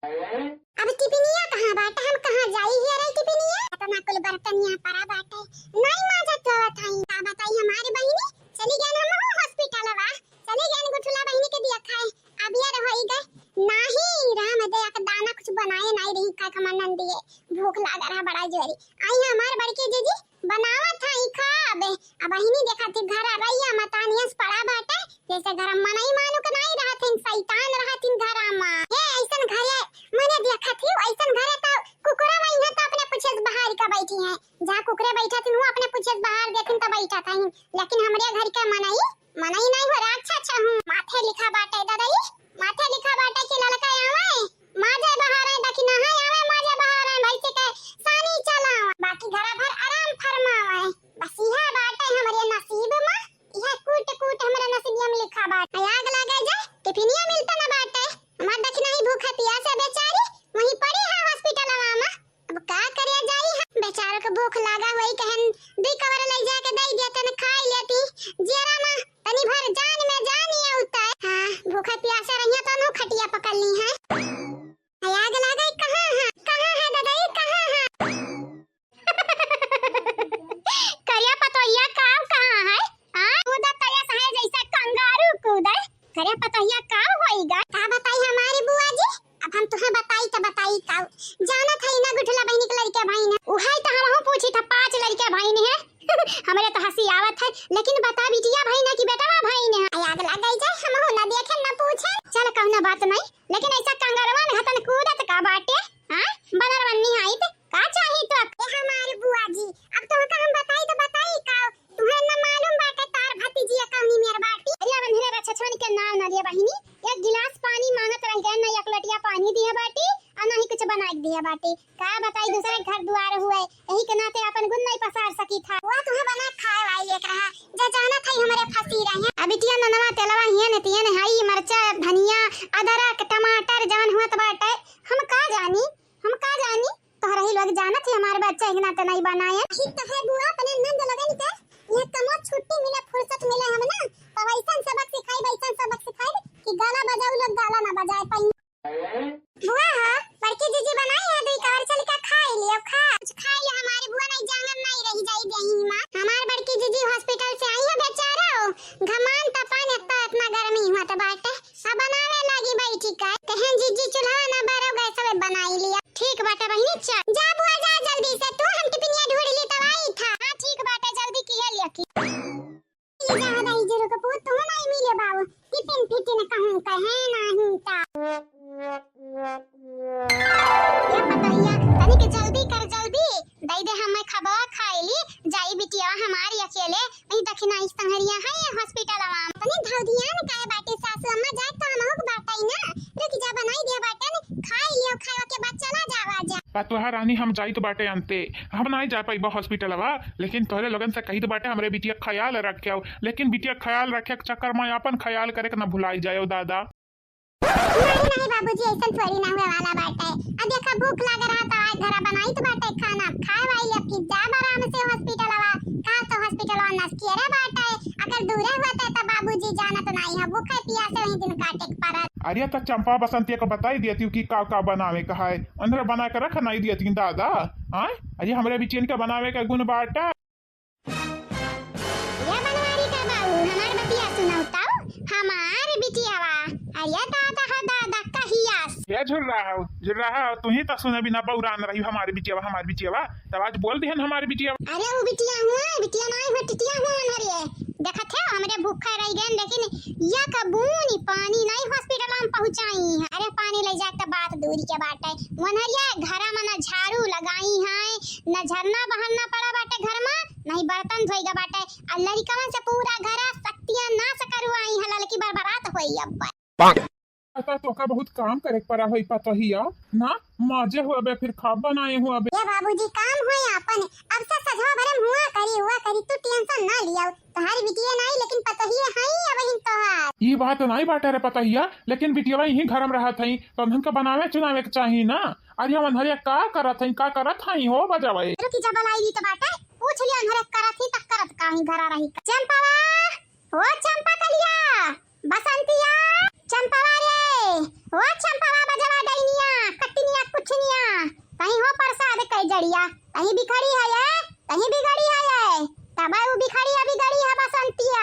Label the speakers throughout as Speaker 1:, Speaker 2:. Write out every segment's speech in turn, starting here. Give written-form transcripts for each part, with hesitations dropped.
Speaker 1: अब टिफिनिया कहां बाटे, हम कहां जाई है रे टिफिनिया? इतना कुल बर्तनिया परा बाटे, नहीं माजा तो थाई का बताई हमारी बहिनी चली गई हम हॉस्पिटलवा, चली गई गुठला बहिनी के दिया खाए, अब ये रहोई गए नहीं राम दे एक दाना कुछ बनाए नहीं रही का कमनन दिए, भूख लगा रहा बड़ा जोरी आई हमार बड़के जीजी बनावा था ही खाबे। अब बहिनी देखा थी घर आ रही है मतानियस पड़ा बाटे जैसे घर मनई मानु के नहीं रहा थे शैतान रहा थी घर में हे ऐसन घरे मैंने देखा थी ऐसन घरे तो कुकुरा में है तो अपने पूछे बाहर का बैठी है जहां कुकुरे बैठा थी वो अपने पूछे बाहर देखिन तो बैठा था लेकिन हमरे घर का मनई मनई नहीं हो रहा अच्छा हूं माथे लिखा बाटे दादाई माथे लिखा बाटे कि लड़का आवे माजे बाहर है दखी ना है आवे माजे बाहर है भाई से के सानी चला बाकी घर भर आराम फरमावे बस यह बाटे हमरे नसीब में यह कूट कूट हमरे नसीब में लिखा बाटे आग लगे जा टिफिनिया मिलता ना बाटे हमार दखी नहीं भूख प्यास है बेचारी वहीं पड़ी है हॉस्पिटल में अब का करे जाई बेचारा को भूख लगा वही कहन दी कवर ले जाके दे दिया तने खाई लेती जेरा में तनी भर जान में जान ही होता है हां भूखा प्यासा रहिया तो नो खटिया पकड़ ली है आग लगा कहां है दादाई कहां है करिया पतोहिया कहां है हां कूदा तया सहे जैसा कंगारू कूदा करिया पतोहिया का होईगा का बताई हमारी बुआ जी अब हम तुम्हें बताई तो बताई का जाना था ना गुठला बहिनी के लड़के भाई ने उहाई तो हम पूछी था 5 लड़के भाई ने है हमरे तो हंसी आवत है लेकिन बता बिटिया भाई ने कि बेटा भाई ने आग लगाई जाए हम हो ना देखे ना पूछे चल कहना बात नहीं लेकिन ऐसा कंगारवा में हतन कूदत का बाटे हां बनरवन्नी आई तो का चाहिए तो ए हमारी बुआ जी अब तो हम बताई तो बताई का तुम्हें ना मालूम बाटे तार भतीजी कौनी मेर बाटी अरे बंधरे रे छछवन के नाल ना दिया बहिनी एक गिलास पानी मांगत रह गए ना एक लटिया पानी दिया बाटी और नहीं कुछ बना के दिया बाटी का बताई दूसरे घर द्वार हुए यही के नाते अपन गुण नहीं पसार सकी था वो तुम्हें बना खाए वाली एक रहा जे जाना था हमरे फंसी रहे अभी तिया ननवा तेलवा हिया ने तिया ने हरी मरचा धनिया अदरक टमाटर जवन हुआ तो बाटे हम का जानी तोहरा ही लोग जाना थे हमारे बच्चा एक नाते नहीं बनाया ही तो है बुआ अपने नंद लगन के ये कमो छुट्टी मिले फुर्सत मिले हम ना तो वैसन सबक सिखाई कि गाना बजाऊ लोग गाना ना बजाए पाई बुआ हां बड़की जीजी बनाई है दई कवर चल के खाई लियो खाई ले हमारी बुआ नहीं जानम नहीं रही जाई देही मां हमार बड़की जीजी हॉस्पिटल से आई है बेचारा घमान तपन इतना गर्मी हुआ तो बाटे अब बनावे लगी बैठी का कहन जीजी चूल्हा ना बारो गैस में बनाई लिया ठीक बाटे बहिनी चल जा बुआ जा जल्दी से तू हम टिफिनिया ढूंढ ली तो आई था हां ठीक बाटे जल्दी किया लिया की ये जा रही जरो का पुत तू नहीं मिले बाबू टिफिन फिटिन कहूं कहे नहीं ता ये बताइए तनी के जल्दी कर जल्दी दई दे हम खबा खाईली जाई बिटिया हमारी अकेले नहीं दखिना इस तंगरिया है हॉस्पिटल में तनी धौदियान काहे बाटे सासू अम्मा जाए तो हमहु के बाटाई ना रुक जा बनाई दिया बाटे ने खाई लियो खावा के बाद चला जावा जा
Speaker 2: पतोहा रानी हम जाई तो बाटे अंते हम नहीं जा पाई हॉस्पिटलवा लेकिन तोहरे लोगन से कही तो बाटे हमरे बिटिया ख्याल रखे लेकिन बिटिया ख्याल रखे के चक्कर में अपन ख्याल करे के ना भुलाई जाए दादा
Speaker 1: नहीं बाबूजी ऐसा थोड़ी ना हुए वाला बाटे अब देखा भूख लग रहा था आज घरा बनाई तो बाटे खाना खाए वाली अब की जा आराम से हॉस्पिटलवा का तो हॉस्पिटलवा नसकी रे बाटे अगर दूर होता तो बाबूजी जाना तो नहीं है भूखे प्यासे वही दिन काटे के पर
Speaker 2: अरे तो चंपा बसंती को बताई दियती कि का बनावे का है अंदर बना के रख नहीं दियती दादा हां अरे हमरे बिटियन का बनावे का गुण बाटा
Speaker 1: ये बनवारी का बाबू हमार बतिया सुनाउता हमार बिटियावा अरे दादा कहियास
Speaker 2: ये झुल रहा हो तू ही तो सुने बिना बौरान रही हमारी बिटियावा तब आज बोल दिहन हमारी बिटियावा
Speaker 1: अरे वो बिटिया नहीं हो टिटिया हुआ हमारे देखा थे हमरे भूखा रह गए लेकिन या कबूनी पानी नहीं हॉस्पिटल में पहुंचाई है अरे पानी ले जाए तो बात दूरी के बाटे वनरिया घर में ना झाड़ू लगाई है ना झरना बहरना पड़ा बाटे घर में नहीं बर्तन धोईगा बाटे और लड़कवन से पूरा घर शक्तियां नाश करवाई है लड़की बरबरात होई अब
Speaker 2: पता तो का बहुत काम करे पड़ा होई पतोहिया ना माजे हुआ फिर खाब बनाए हुआ
Speaker 1: ये बाबूजी काम होय अपन अब से सजवा भरम हुआ करी तू टेंशन ना लिया तुम्हारी बिटिया नहीं लेकिन पतोहिया है अब इन तोहार
Speaker 2: ये बात नहीं बाटे रे पतोहिया लेकिन बिटिया यही घर में रहत हई तो हमन का बनावे चुनावे के चाहिए ना अरे हम हरिया का करत हई हो बजावे
Speaker 1: रुकी जब लाई तो बाटे पूछ लिया हरे करत ही तक करत काहे घर रही चंपावा हो चंपा कलिया बसंतिया चंपावा रे ओ चंपावा बजवा दैनिया गड़िया कहीं भी खड़ी है ये, कहीं भी गड़ी है ये, तब वो भी खड़ी अभी गड़ी है बसंतिया।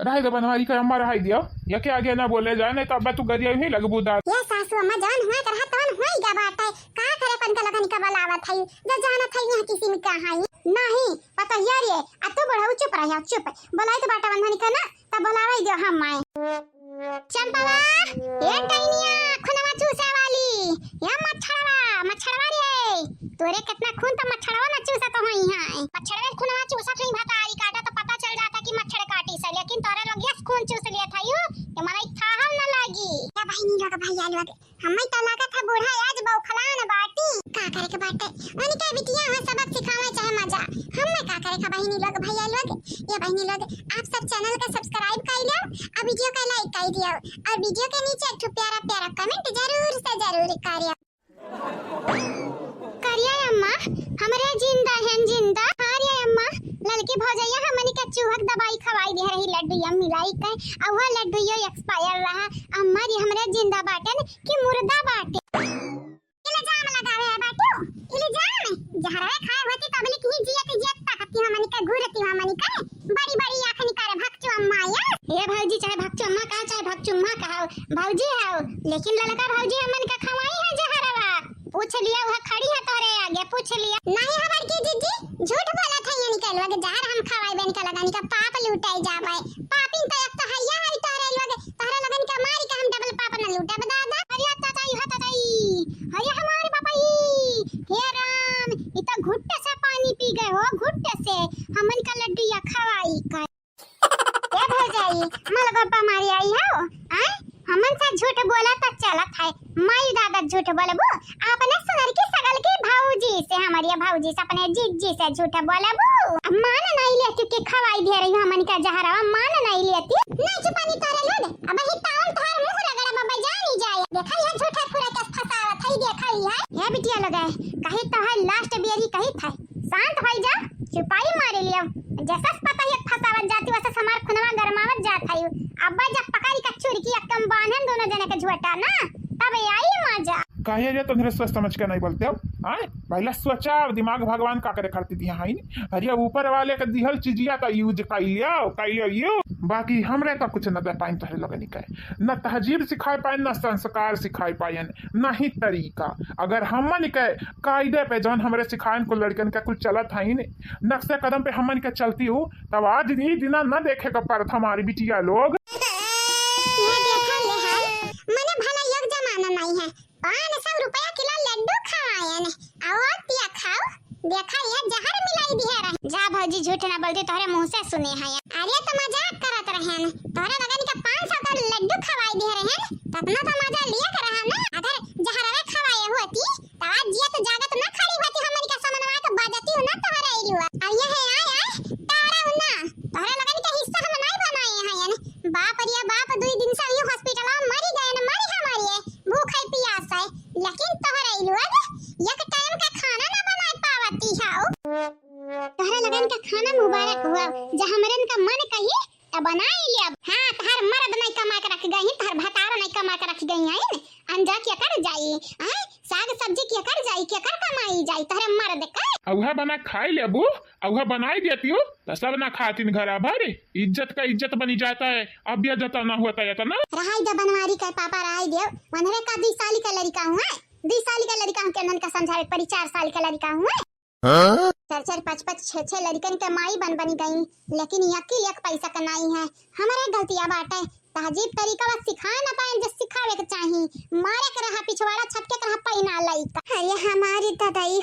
Speaker 2: रहे तो बनवारी का अम्मा रहा दियो या के आगे ना बोले जाए नहीं तो अब तू गरिया ही लगबू दा।
Speaker 1: ये सासू अम्मा जान हुआ कर तन हुआ गा बात है का करे पंका लगन का बलावत है जो जाना था यहाँ किसी में कहां नहीं पता यार ये आ तू बढ़ाऊ चुप रह चुप बोलाई तो बाटा बंधनी का ना तब बोलावे दियो हम माए चंपावा ये टैनिया खुनवा चूसे वाली ये मच्छरवा रे तोरे कितना खून तो मच्छरवा ना चूसा तो होई है मच्छरवे खुनवा चूसा थई भतारी काटा तो पता चल जाता कि मच्छर काटी से लेकिन तोरे लोग ये खून चूस लिया था यू कि मला था हम ना लागी क्या भाई नहीं लगा भाई आलू के हमें तो लगा था बूढ़ा आज बौखला ना बाटी का करे के बाटे माने का बिटिया है सबक सिखावे चाहे मजा हम का करे का भाई नहीं लगा भाई आलू के ये भाई नहीं लगे आप सब चैनल का सब्सक्राइब कर लो और वीडियो का लाइक कर दियो और वीडियो के नीचे एक प्यारा प्यारा कमेंट जरूर से जरूर करियो करिया अम्मा हमरे जिंदा हारिया अम्मा लड़की भौजैया हमनी के चूहक दवाई खवाई दे रही लड्डू मिलाई के और वो लड्डू एक्सपायर रहा अम्मा जी हमरे जिंदा बाटन कि मुर्दा बाटे इल्जाम लगावे है बाटू इल्जाम जहरा खाए होती तब लिख ही जियत ताकती हमनी के घुरती हमनी के बड़ी बड़ी आंख निकारे भक्चू अम्मा ये भौजी चाहे भक्चू अम्मा का चाहे भक्चू अम्मा का भौजी है लेकिन लड़का भौजी हमन का खवाई है जहरवा पूछ लिया वह खड़ी है तोरे आगे पूछ लिया नहीं हमार की जीजी झूठ बोला था ये निकल लगे जार हम खवाई बन का लगानी का पाप लूटाई जावे पापिन तो एक तो हैया है तोरे लगे तोरे लगन का मारी का हम डबल पाप न लूटा दादा हरिया ताई हरिया हमारे पापाई हे राम इतना घुट्टे से पानी पी गए हो घुट्टे से हमन का लड्डू या खवाई का ए भौजाई मल गप्पा मारी आई हो हैं हमन से झूठ बोला तो चलत है माई दादा झूठ बोलबो आपने सुनर की सगल की भाऊजी से हमारी भाऊजी से अपने जीजी से झूठ बोलबो मान नहीं लेती कि खवाई दे रही हमन का जहरा मान नहीं लेती नहीं चुपानी तोरे लोग अब ही टाउन थार मुंह रगड़ा बाबा जानी जाए देखा ये झूठा पूरा कस फसावा थई देखा है ये बिटिया लगाए कहीं तो है लास्ट बेरी कहीं था शांत हो जा चुपाई मारे लियो जैसा पता है फसावत जाती वैसा समार खुनवा गरमावत जात है अब्बा जब पकड़ी कचूरी की एकदम बांधन दोनों जने के झुटा ना तब आई मजा
Speaker 2: काहे रे तुमरे सोच समझ के नहीं बोलते हो आए पहला सोचा दिमाग भगवान का करे करती थी हां अरे ऊपर वाले के दिहल चीजिया का यूज कर लियो यू बाकी हमरे का कुछ न दे पाइन तोरे लोग निकाय न तहजीब सिखाए पाए न संस्कार सिखाए पाए न ही तरीका अगर हमन के कायदे पे जौन हमरे सिखाएन को लड़कन का कुछ चलत है नहीं नक्शे कदम पे हमन के चलती हूँ तब आज ही दिना न देखे का पर हमारी बिटिया लोग
Speaker 1: नहीं है 500 रुपया किलो लड्डू खवाए ने और पिया खाओ देखा ये जहर मिलाई दी है जा भौजी झूठ ना बोलते तोरे मुंह से सुने हैं अरे तो मजाक करत रहे न तोरे लगन का 500 का लड्डू खवाई दे रहे हैं ततना तो मजा लिया कर रहा ना अगर जहरवे खवाए होती तो आज ये तो जागत ना खड़ी होती हमन का समनवा तो बजती हो ना तोरे आईलुआ और ये है आय तारा ना तोरे लगन का हिस्सा हम नहीं बनाए हैं बाप रे बाप 2 दिन से ये हॉस्पिटल में मरी गए न मरी हमारी भूख है प्यास है लेकिन तोहरा इलुआ एक टाइम का खाना ना बना पावती हाओ तोहरा लगन का खाना मुबारक हुआ जहां हमरन का मन कही त बना लिया हां तहर मर्द नहीं कमा के रख गई तहर भतार नहीं कमा के रख गई है अंजा क्या कर जाई हैं साग सब्जी क्या कर जाई क्या कर कमाई जाई तहरे मर्द का
Speaker 2: औहा बना खाई लेबू औहा बनाई देती हो तो सब ना खातिन घर भरे इज्जत का इज्जत बनी जाता है अब भी जता ना होता है ना
Speaker 1: रहाई द बनवारी का पापा रहाई देव मनरे का 2 साल का लड़का हूं 2 साल का लड़का हूं के नन का समझावे पड़ी 4 साल का लड़का हूं 4 5 6 लड़कन के माई बन गई लेकिन यकील एक पैसा का नहीं है हमारे गलतियां बाटे तहजीब तरीका बस सिखा ना पाए जो सिखावे के चाहिए मारे के रहा पिछवाड़ा छटके के रहा पैना लइका अरे हमारी दादाई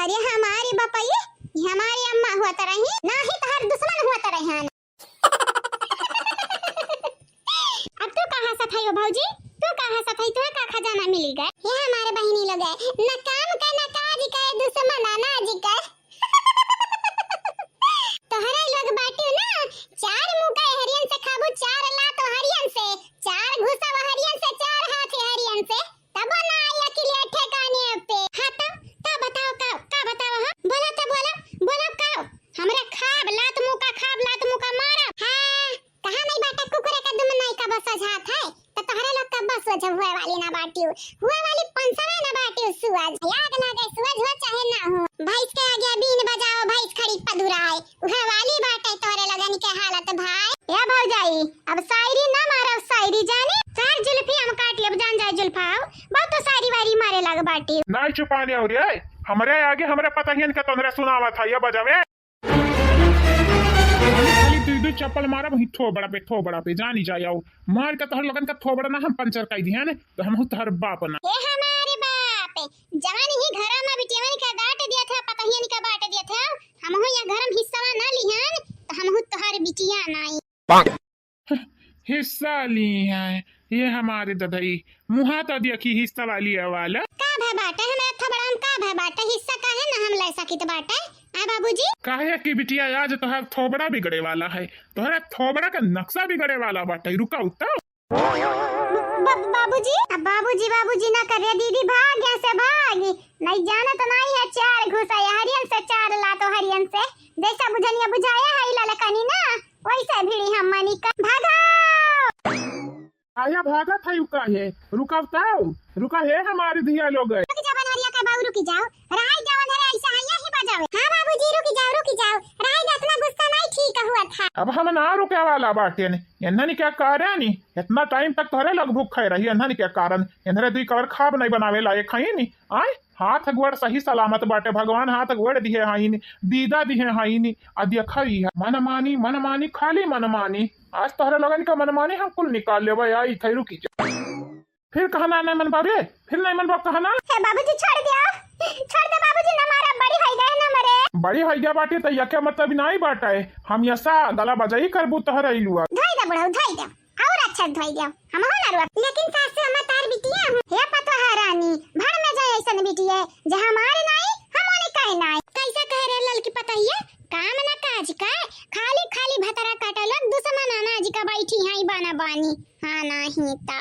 Speaker 1: अरे हमारी बापाई हमारी अम्मा हुआ त रही ना ही तहर दुश्मन हुआ त रही अब तू कहां से थई भौजी तू कहां से थई तुम्हें का खजाना मिल गए ये हमारे बहनी लोग है न काम का न काज का दुश्मन अनाज का तोहरा लोग बाटू ना 4 मुका हरियन से खाबू 4 लात हरियन से 4 घुसा हरियन से 4 हाथ हरियन से तब ना आया कि ले ठेकाने पे हां तो बताओ का बताओ हां बोला का हमरा खाब लात मुका मारा हां कहां नहीं बाटा कुकुरे का दुम नहीं का बस जात है तो तोहरा लोग का बस वजह हुए वाली ना बाटियो हुए वाली टेंशन है ना बाटे सुअज याद लगे सुअज हो चाहे ना हो भैंस के आगे बीन बजाओ भैंस खड़ी पदुराए उहे वाली बाटे तोरे लगन के हालत भाई या भौजाई अब शायरी ना मारो शायरी जाने सार जुल्फी हम काट लेब जान जाए जुल्फाओ बहुत तो सारी वारी मारे लग बाटी
Speaker 2: नहीं छुपाने और ये हमरे आगे हमरे पता ही इनका तोहरा सुनावा था ये बजावे खाली दू चप्पल मारब ही थोबड़ा पे जानी जाओ मार के तोहर लगन का थोबड़ा ना हम पंचर कर दिया ने तो हम तोहर बाप ना
Speaker 1: ए हमारे बाप जान ही घर में बिटिया का डांट दिया था पता ही नहीं का बांट दिया था हम हो या घर में हिस्सा ना लिहन तो हम हो तोहर बिटिया नाई
Speaker 2: हिस्सा ली है ये हमारे ददई मुहा तो देखी हिस्सा वाली है वाला
Speaker 1: का भय बाटा हमरा थोबड़ा हम का भय बाटा हिस्सा का है ना हम ले सकित बाटा आ बाबूजी
Speaker 2: काहे की बिटिया आज तोहर थोबड़ा बिगड़े वाला है तोहरा थोबड़ा का नक्शा बिगड़े वाला बाटे रुका उता
Speaker 1: बाबूजी अब बाबूजी ना करे दीदी भाग यहाँ से भाग नहीं जाना तो नहीं है चार घुसा हरियन से चार ला तो हरियन से जैसा बुझनिया बुझाया है ललकनी ना वैसे भिड़ी हम मनी का भागो
Speaker 2: आया भागा था रुका है रुका है हमारे धिया लोग
Speaker 1: रुक जा बनहरिया का बाबू रुक जाओ राय जवन है ऐसा हैया ही बजावे हां बाबूजी रुक जाओ राय इतना गुस्सा नहीं ठीक हुआ था
Speaker 2: अब हम ना रुके वाला बाटे ने इन्हनी क्या कारण नी इतना टाइम तक तोरे लग भूख खाई रही इन्हनी क्या कारण इन्हरे दुई कवर खाब नहीं बनावे लायक खाई नी आए हाथ गोड़ सही सलामत बाटे भगवान हाथ गोड़ दिए हाई नी दीदा दिए हाई नी अदिया खाई है मन मानी खाली मन मानी आज तोहरे लगन का मन मानी हम कुल निकाल लेबे आई थे रुकी जा फिर कहना नहीं मन बाबे फिर नहीं मन बाप कहना
Speaker 1: हे बाबूजी छोड़ दे बाबूजी ना मारा बड़ी होई गए ना मरे
Speaker 2: बड़ी होई गया बाटे तो यके मतलब नहीं बाटे हम यसा गला बजाई करबू तोहर इलुआ
Speaker 1: धोई दे बुढ़ऊ धोई दे और अच्छा धोई दे हम हो ना रुआ लेकिन सासु हम तार बिटिया हे पतो है रानी भड़ में जाए ऐसन बिटिया जे हमारे नहीं हमने कहे नहीं कैसा कह रे ललकी पतैया काम ना काज का खाली भतरा काटलक दुश्मन अनाज का बैठी है बना बानी हां नहीं ता